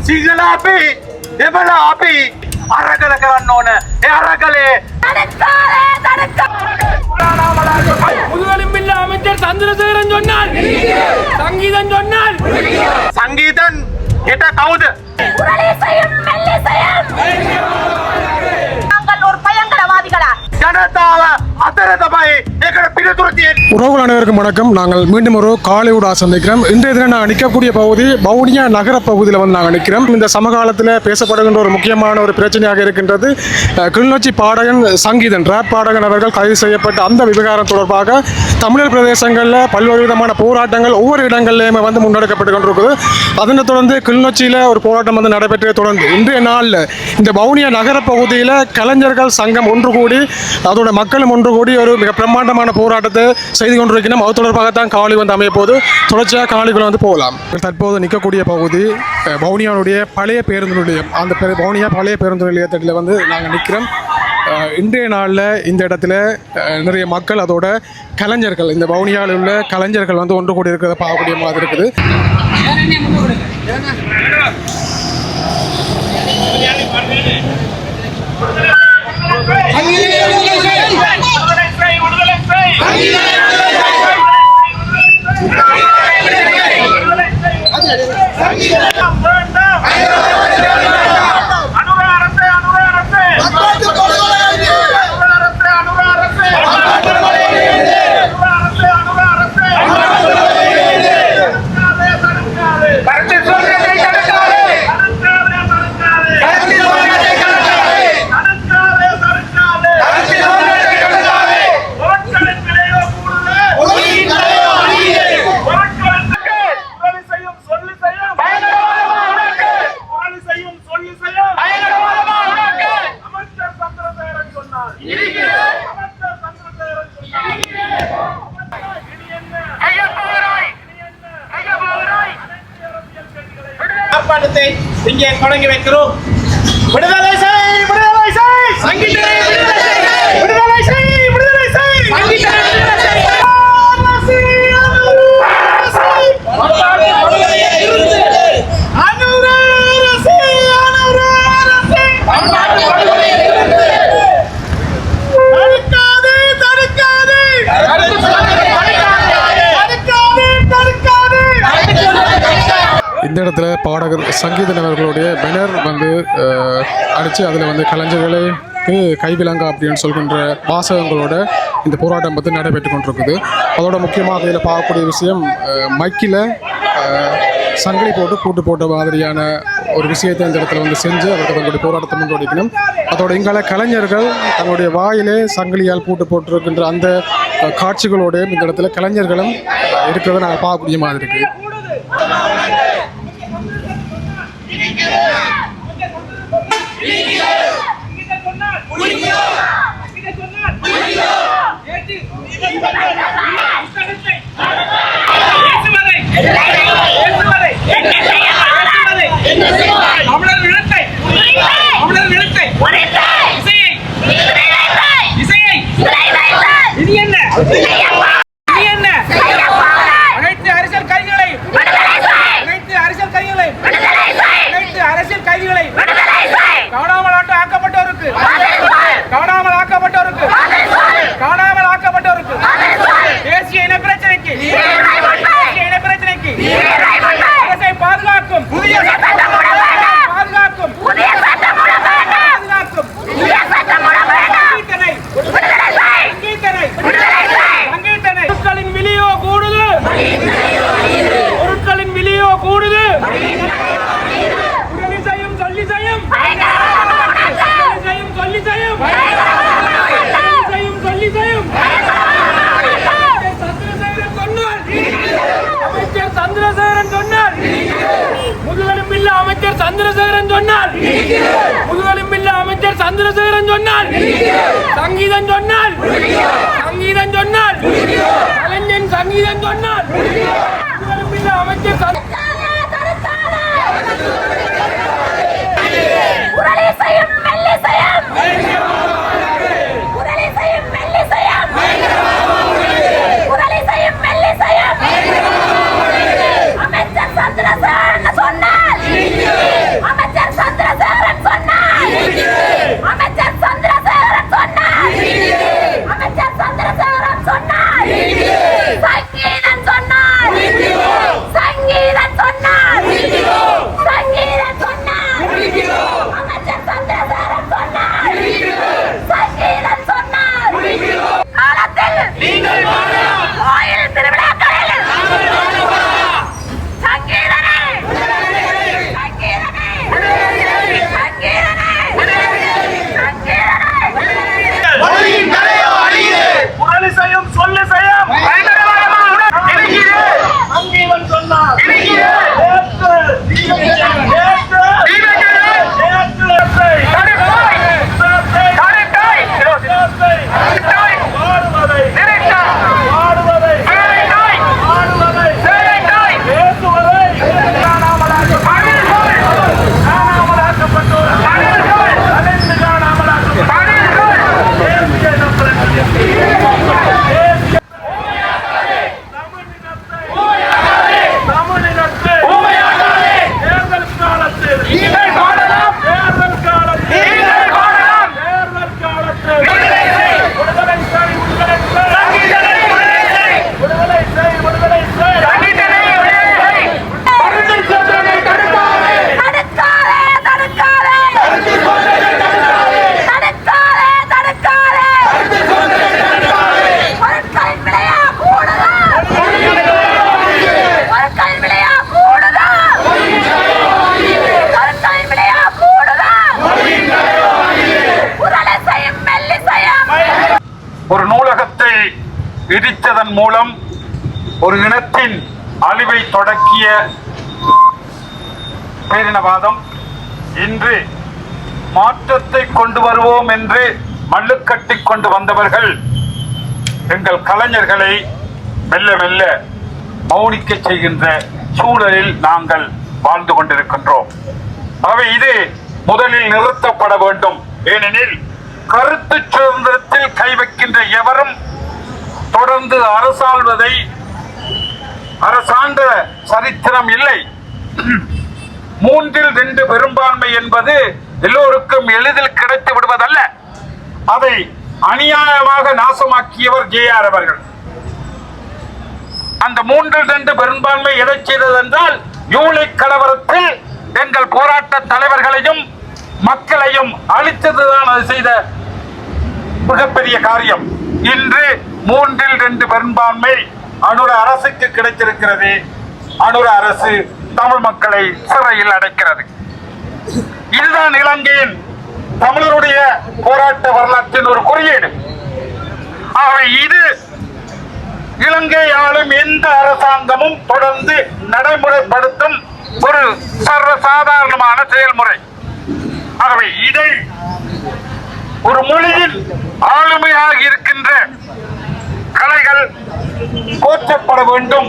සිංහල අපි දෙමළ අපි අරගල කරන්න ඕන. ඒ අරගලේ முதுகெலும்பில்லா அமைச்சர் சந்திரசேகரன் சொன்னார். சங்கீதன் சொன்னார். සංගීතන් හෙට කවුද? ජනතාව අතර තමයි ඒකට පිළිතුරු තියෙන්නේ. உறவுகள் அனைவருக்கும் வணக்கம். நாங்கள் மீண்டும் ஒரு காலையூடா சந்திக்கிறோம். இன்றைய தினம் நாங்கள் நிற்கக்கூடிய பகுதி வவுனியா நகர பகுதியில் வந்து நாங்கள் நிற்கிறோம். இந்த சமகாலத்தில் பேசப்படுகின்ற ஒரு முக்கியமான ஒரு பிரச்சனையாக இருக்கின்றது கிளிநொச்சி பாடகன் சங்கீதன் ராப் பாடகன் அவர்கள் கைது செய்யப்பட்ட அந்த விவகாரம் தொடர்பாக தமிழர் பிரதேசங்களில் பல்வேறு விதமான போராட்டங்கள் ஒவ்வொரு இடங்களிலுமே வந்து முன்னெடுக்கப்பட்டு கொண்டிருக்குது. அதனை தொடர்ந்து கிளிநொச்சியில் ஒரு போராட்டம் வந்து நடைபெற்றதை தொடர்ந்து இன்றைய நாளில் இந்த வவுனியா நகர பகுதியில் கலைஞர்கள் சங்கம் ஒன்று கூடி அதோட மக்களும் ஒன்று கூடி ஒரு மிக பிரம்மாண்டமான போராட்டத்தை செய்து கொண்டிருக்கணும். அது தொடர்பாகத்தான் காவலி வந்து அமைய போது தொடர்ச்சியாக காவலிக்குள்ள வந்து போகலாம். தற்போது நிற்கக்கூடிய பகுதி வவுனியாவுடைய பழைய பேருந்து நிலையம். அந்த வவுனியா பழைய பேருந்து நிலையத்தில் வந்து நாங்கள் நிற்கிறோம். இன்றைய நாளில் இந்த இடத்துல நிறைய மக்கள் அதோட கலைஞர்கள் இந்த வவுனியாவில் உள்ள கலைஞர்கள் வந்து ஒன்று கூடி இருக்கிறத பார்க்கக்கூடிய மாதிரி இருக்குது. இங்கே தொடங்கி வைக்கிறோம். விடுதலை செய், விடுதலை செய், சங்கீதனை விடுதலை செய், விடுதலை செய், விடுதலை செய், சங்கீதனை விடுதலை செய். இந்த இடத்துல பாடகர் சங்கீதன் அவர்களுடைய பேனர் வந்து அடித்து அதில் வந்து கலைஞர்களை கைவிலங்க அப்படின்னு சொல்கின்ற வாசகங்களோட இந்த போராட்டம் வந்து நடைபெற்று கொண்டிருக்குது. அதோட முக்கியமாக இதில் பார்க்கக்கூடிய விஷயம் மைக்கில் சங்கிலி போட்டு கூட்டு போட்ட மாதிரியான ஒரு விஷயத்தை இந்த இடத்துல வந்து செஞ்சு அவர்கள் தங்களுடைய போராட்டத்தை முன்னெடுக்கணும். அதோட இங்கால கலைஞர்கள் தங்களுடைய வாயிலே சங்கிலியால் பூட்டு போட்டிருக்கின்ற அந்த காட்சிகளோடு இந்த இடத்துல கலைஞர்களும் இருக்கிறத நாங்கள் பார்க்கக்கூடிய மாதிரி இருக்குது. அமைச்சர் சந்திரசேகரன் சொன்னார். முதுகெலும்பில்லா அமைச்சர் சந்திரசேகரன் சொன்னார். சங்கீதன் சொன்னார். சங்கீதன் சொன்னார். கலைஞன் சங்கீதன் சொன்னார். முதுகெலும்பில்லா அமைச்சர் இடித்ததன் மூலம் ஒரு இனத்தின் அழிவை தொடக்கிய பேரினவாதம் இன்று மாற்றத்தை கொண்டு வருவோம் என்று மல்லுக்கட்டி கொண்டு வந்தவர்கள் எங்கள் கலைஞர்களை மெல்ல மெல்ல மௌனிக்க செய்கின்ற சூழலில் நாங்கள் வாழ்ந்து கொண்டிருக்கின்றோம். ஆகவே இது முதலில் நிறுத்தப்பட வேண்டும். ஏனெனில் கருத்து சுதந்திரத்தில் கை வைக்கின்ற எவரும் தொடர்ந்து அரசாண்ட சரித்திரம் இல்லை. 3/2 பெரும்பான்மை என்பது எல்லோருக்கும் எளிதில் கிடைத்து விடுவதல்ல. அதை அநியாயமாக நாசமாக்கியவர் ஜேஆர் அவர்கள். அந்த 3/2 பெரும்பான்மை எதை செய்தது என்றால் யூலை கலவரத்தில் எங்கள் போராட்ட தலைவர்களையும் மக்களையும் அழித்ததுதான் அது செய்த மிகப்பெரிய காரியம். இன்று 3/2 பெரும்பான்மை அனுர அரசுக்கு கிடைத்திருக்கிறது. அனுர அரசு தமிழ் மக்களை சிறையில் அடைக்கிறது. இதுதான் இலங்கையின் தமிழருடைய போராட்ட வரலாற்றின் ஒரு குறியீடு. ஆகவே இது இலங்கை ஆளும் எந்த அரசாங்கமும் தொடர்ந்து நடைமுறைப்படுத்தும் ஒரு சர்வசாதாரணமான செயல்முறை. ஆகவே இதை ஒரு மொழியில் ஆளுமையாக இருக்கின்ற கலைகள் போற்றப்பட வேண்டும்.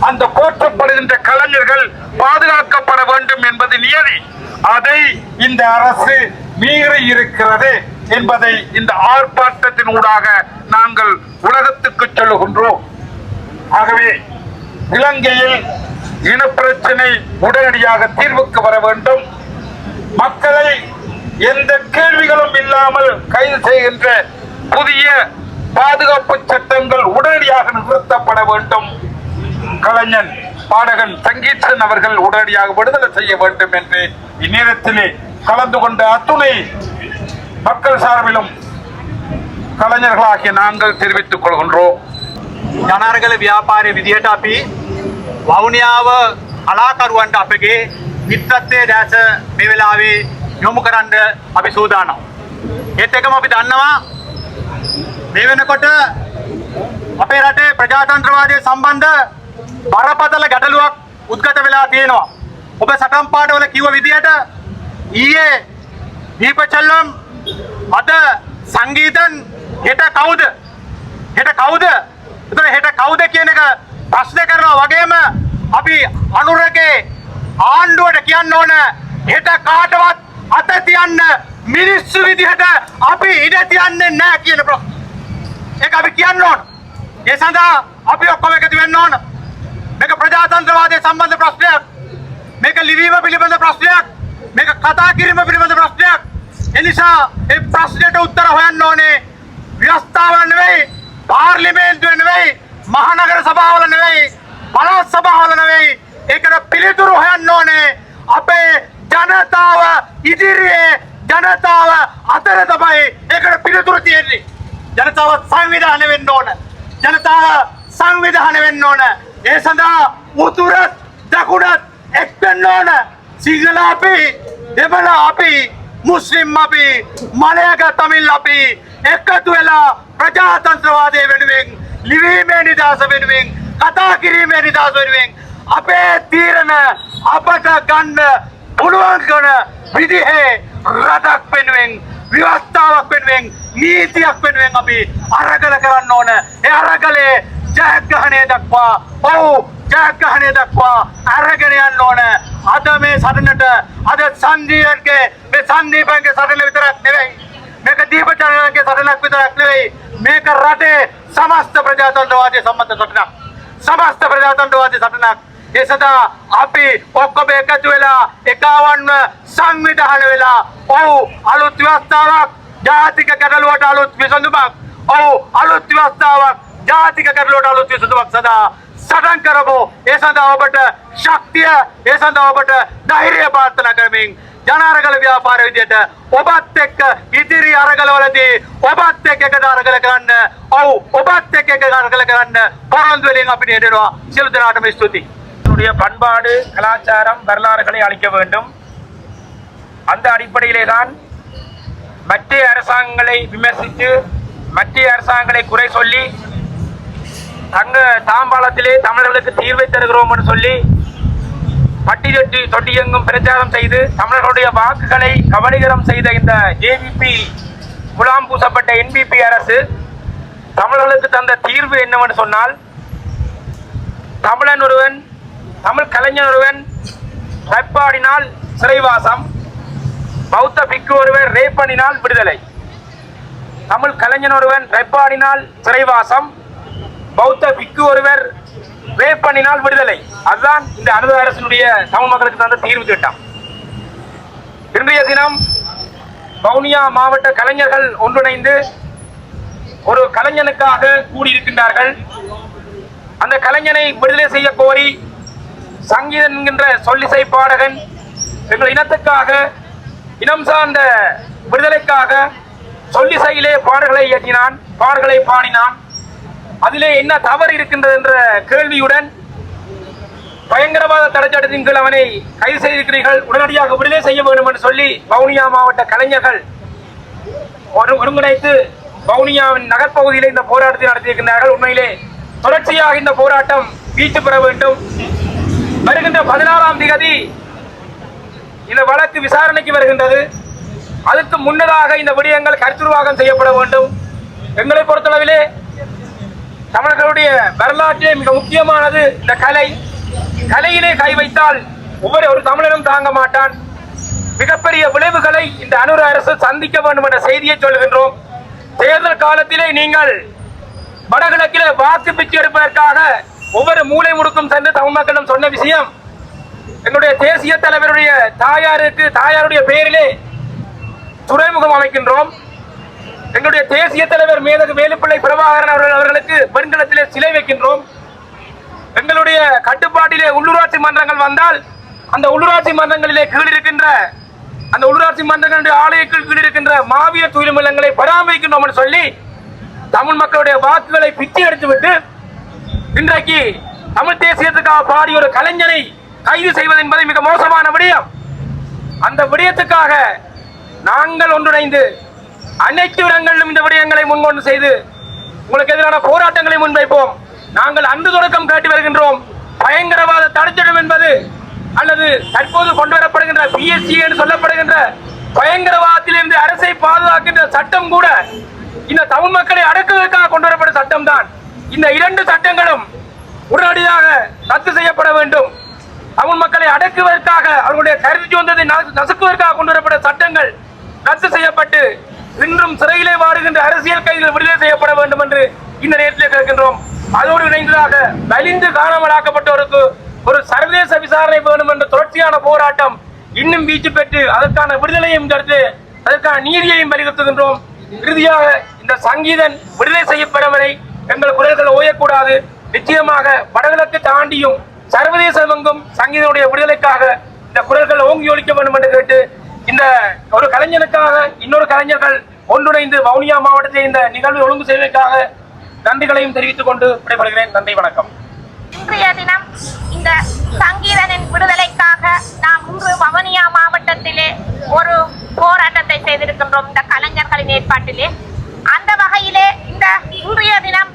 அந்த போற்றப்படுகின்ற கலைஞர்கள் பாதுகாக்கப்பட வேண்டும் என்பது நியதி. அதை இந்த அரசு மீறி இருக்கிறது என்பதை இந்த ஆர்ப்பாட்டத்தின் ஊடாக நாங்கள் உலகத்துக்கு சொல்லுகின்றோம். ஆகவே இலங்கையில் இனப்பிரச்சனை உடனடியாக தீர்வுக்கு வர வேண்டும். மக்களை எந்த கேள்விகளும் இல்லாமல் கைது செய்கின்ற புதிய பாதுகாப்பு சட்டங்கள் உடனடியாக நிறுத்தப்பட வேண்டும். கலைஞன் பாடகன் சங்கீதன் அவர்கள் உடனடியாக விடுதலை செய்ய வேண்டும் என்று இந்நேரத்திலே கலந்து கொண்ட அத்துணை மக்கள் சார்பிலும் කලඤ්ඤர்களாகிய நாங்கள் தெரிவித்துக் கொள்கின்றோம். ජනාරගල ව්‍යාපාරයේ විදියට අපි වවුනියාව කලාකරුවන්ට අපගේ මිත්‍රත්වයේ දැස මේ වෙලාවේ යොමු කරන්න අපි සූදානම්. ඒත් එක්කම අපි දන්නවා මේ වෙනකොට අපේ රටේ ප්‍රජාතන්ත්‍රවාදයේ සම්බන්ධ බරපතල ගැටලුවක් උද්ගත වෙලා තියෙනවා. ඔබ සටන් පාඨවල කිව්ව විදියට ඊයේ දීපචල්ලම් අද සංගීතන් හෙට කවුද? හෙට කවුද? එතන හෙට කවුද කියන එක ප්‍රශ්න කරනවා වගේම අපි අනුරගේ ආණ්ඩුවට කියන්න ඕන හෙට කාටවත් අත තියන්න මිනිස්සු විදිහට අපි ඉඩ තියන්නේ නැහැ කියන ප්‍රශ්න. ඒක අපි කියන්න ඕන. ඒ සඳහා අපි ඔක්කොම එකතු වෙන්න ඕන. මේක ප්‍රජාතන්ත්‍රවාදයේ සම්බන්ධ ප්‍රශ්නයක්. මේක ලිවීම පිළිබඳ ප්‍රශ්නයක්. මේක කතා කිරීම පිළිබඳ ප්‍රශ්නයක්. ඒ නිසා ඒ ප්‍රශ්නෙට උත්තර හොයන්න ඕනේ ව්‍යවස්ථාව නෙවෙයි, පාර්ලිමේන්තුව නෙවෙයි, මහනගර සභාවල නෙවෙයි, පළාත් සභාවල නෙවෙයි. ඒකට පිළිතුරු හොයන්න ඕනේ අපේ ජනතාව ඉදිරියේ ජනතාව අතර තමයි ඒකට පිළිතුරු තියෙන්නේ. ජනතාව සංවිධානය වෙන්න ඕන. ජනතාව සංවිධානය වෙන්න ඕන. ඒ සඳහා උතුරත් දකුණත් එක් වෙන්න ඕන. සිංහල අපි, දෙමළ අපි, මුස්ලිම් අපි, මලයක තමිල් අපි එකතු වෙලා ප්‍රජාතන්ත්‍රවාදය වෙනුවෙන්, ලිවීමේ නිදහස වෙනුවෙන්, කතා කිරීමේ නිදහස වෙනුවෙන් අපේ තීරණ අපට ගන්න පුළුවන් කරන විදිහේ රටක් වෙනුවෙන්, ව්‍යවස්ථාවක් වෙනුවෙන්, නීතියක් වෙනුවෙන් අපි අරගල කරන්න ඕන. ඒ අරගලේ ජයග්‍රහණය දක්වා, ජයග්‍රහණය දක්වා අරගෙන යන්න ඕන. අද මේ සටනට අද සංදීපන්ගේ මේ සංදීපන්ගේ සටන විතරක් නෙවෙයි, මේක දීපචරණගේ සටනක් විතරක් නෙවෙයි, මේක රටේ සමස්ත ප්‍රජාතන්ත්‍රවාදයේ සම්බන්ධ සටනක්. සමස්ත ප්‍රජාතන්ත්‍රවාදී සටනක්. ඒ සඳහා අපි ඔක්කොම එකතු වෙලා එකවන්ව සංවිධානය වෙලා අලුත් ව්‍යවස්ථාවක්, ජාතික ගැටලුවට අලුත් විසඳුමක්, අලුත් ව්‍යවස්ථාවක්, ජාතික ගැටලුවට අලුත් විසඳුමක් සඳහා සටන් කරමු. ඒ සඳහා ඔබට ශක්තිය, ඒ සඳහා ඔබට ධෛර්යය ප්‍රාර්ථනා කරමින් ජනාරගල ව්‍යාපාර විදියට ඔබත් එක්ක ඉදිරි අරගලවලදී ඔබත් එක්ක එකද අරගල කරන්න, ඔබත් එක්ක එකද අරගල කරන්න පොරොන්දු වෙලින් අපි නෙදෙනවා. සියලු දෙනාටම ස්තුතියි. பண்பாடு, கலாச்சாரம், வரலாறுகளை அளிக்க வேண்டும். அந்த அடிப்படையிலே தான் மத்திய அரசாங்கங்களை விமர்சித்து, மத்திய அரசாங்கங்களை குறை சொல்லி தங்க தாம்பாளத்திலே தமிழர்களுக்கு தீர்வை தருகிறோம் என்று சொல்லி பட்டி தொட்டி எங்கும் பிரச்சாரம் செய்து தமிழர்களுடைய வாக்குகளை கபலீகரம் செய்த இந்த ஜேவிபி முலாம் பூசப்பட்ட என்பிபி அரசு தமிழர்களுக்கு தந்த தீர்வு என்னவென்று சொன்னால், தமிழன் ஒருவன், தமிழ் கலைஞர் ஒருவன் ரப்பாடினால் சிறைவாசம், பௌத்த பிக்கு ஒருவர் ரேப் பண்ணினால் விடுதலை. தமிழ் கலைஞர் ஒருவன் ரப்பாடினால் சிறைவாசம், பௌத்த பிக்கு ஒருவர் ரேப் பண்ணினால் விடுதலை. அதுதான் இந்த அனுதாப அரசினுடைய தமிழ் மக்களுக்கு தந்த தீர்வு திட்டம். இன்றைய தினம் வவுனியா மாவட்ட கலைஞர்கள் ஒன்றிணைந்து ஒரு கலைஞனுக்காக கூடியிருக்கின்றார்கள். அந்த கலைஞனை விடுதலை செய்ய கோரி சங்கீதன் என்கின்ற சொல்லிசை பாடகன் எங்கள் இனத்துக்காக, இனம் சார்ந்த விடுதலைக்காக சொல்லிசையிலே பாடல்களை இயற்றினான், பாடல்களை பாடினான். அதிலே என்ன தவறு இருக்கின்றது என்ற கேள்வியுடன் பயங்கரவாத தடைச்சட்டத்தின் கீழ் அவனை கைது செய்திருக்கிறீர்கள், உடனடியாக விடுதலை செய்ய வேண்டும் என்று சொல்லி வவுனியா மாவட்ட கலைஞர்கள் ஒருங்கிணைத்து வவுனியாவின் நகர்ப்பகுதியிலே இந்த போராட்டத்தை நடத்தியிருக்கின்றார்கள். உண்மையிலே தொடர்ச்சியாக இந்த போராட்டம் வீச்சு பெற வேண்டும். வருகின்ற 16ஆம் தேதி இந்த வழக்கு விசாரணைக்கு வருகின்றது. அதற்கு முன்னதாக இந்த விடயங்கள் கருத்துருவாகம் செய்யப்பட வேண்டும். எங்களை பொறுத்தளவிலே தமிழர்களுடைய வரலாற்றிலே மிக முக்கியமானது இந்த கலை. கலையிலே கை வைத்தால் ஒரு தமிழனும் தாங்க மாட்டான். மிகப்பெரிய விளைவுகளை இந்த அனுர அரசு சந்திக்க வேண்டும் என்ற செய்தியை சொல்கின்றோம். தேர்தல் காலத்திலே நீங்கள் வடகிழக்கிலே வாக்கு பிச்சு எடுப்பதற்காக ஒவ்வொரு மூலை முடுக்கும் சென்று தமிழ் மக்களிடம் சொன்ன விஷயம், எங்களுடைய தேசிய தலைவருடைய தாயாருடைய பெயரிலே துறைமுகம் அமைக்கின்றோம், எங்களுடைய தேசிய தலைவர் மேதகு வேலுப்பிள்ளை பிரபாகரன் அவர்களுக்கு வெண்கலத்திலே சிலை வைக்கின்றோம், எங்களுடைய கட்டுப்பாட்டிலே உள்ளூராட்சி மன்றங்கள் வந்தால் அந்த உள்ளூராட்சி மன்றங்களிலே கீழ் இருக்கின்ற அந்த உள்ளூராட்சி மன்றங்களுடைய ஆலயத்தில் கீழ் இருக்கின்ற மாவீர தூய்மை இல்லங்களை பராமரிக்கின்றோம் என்று சொல்லி தமிழ் மக்களுடைய வாக்குகளை பிச்சை எடுத்துவிட்டு இன்றைக்கு தமிழ் தேசியத்துக்காக பாடிய ஒரு கலைஞனை கைது செய்வது என்பது மிக மோசமான விடயம். அந்த விடயத்துக்காக நாங்கள் ஒன்றிணைந்து அனைத்து இடங்களிலும் இந்த விடயங்களை முன்கொண்டு செய்து உங்களுக்கு எதிரான போராட்டங்களை முன்வைப்போம். நாங்கள் அன்று தொடக்கம் கேட்டு வருகின்றோம். பயங்கரவாத தடைச்சட்டம் என்பது அல்லது தற்போது கொண்டு வரப்படுகின்ற PSC என்று சொல்லப்படுகின்ற பயங்கரவாதத்திலிருந்து அரசை பாதுகாக்கின்ற சட்டம் கூட இந்த தமிழ் மக்களை அடக்குவதற்காக கொண்டு வரப்பட்ட சட்டம் தான். இந்த இரண்டு சட்டங்களும் உடனடியாக ரத்து செய்யப்பட வேண்டும். தமிழ் மக்களை அடக்குவதற்காக அவர்களுடைய கருத்து சுதந்திரத்தை நசுக்குவதற்காக கொண்டு வரப்பட்ட சட்டங்கள் ரத்து செய்யப்பட்டு இன்றும் சிறையிலே வாடுகின்ற அரசியல் கைதிகள் விடுதலை செய்யப்பட வேண்டும் என்று இந்த நேரத்தில் கேட்கின்றோம். அதோடு இணைந்ததாக வலிந்து காணாமலாக்கப்பட்டவருக்கு ஒரு சர்வதேச விசாரணை வேண்டும் என்ற தொடர்ச்சியான போராட்டம் இன்னும் வீச்சு பெற்று அதற்கான விடுதலையும் கருத்து அதற்கான நீதியையும் வலியுறுத்துகின்றோம். இறுதியாக இந்த சங்கீதன் விடுதலை செய்யப்படும் வரை எங்கள் குரல்கள் ஓயக்கூடாது. நிச்சயமாக வடகிழக்கு தாண்டியும் சர்வதேசம் எங்கும் சங்கீதனுடைய விடுதலைக்காக இந்த குரல்கள் ஓங்கி ஒலிக்க வேண்டும் என்று கேட்டு இந்த ஒரு கலைஞனுக்காக இன்னொரு கலைஞர்கள் ஒன்றிணைந்து வவுனியா மாவட்டத்தில் இந்த நிகழ்வை ஒழுங்கு செய்வதற்காக நன்றிகளையும் தெரிவித்துக் கொண்டு விடைபெறுகிறேன். நன்றி, வணக்கம். இன்றைய தினம் இந்த சங்கீதனின் விடுதலைக்காக நாம் இன்று வவுனியா மாவட்டத்திலே ஒரு போராட்டத்தை செய்திருக்கின்றோம் இந்த கலைஞர்களின் ஏற்பாட்டிலே. அந்த வகையிலே இந்த இன்றைய தினம்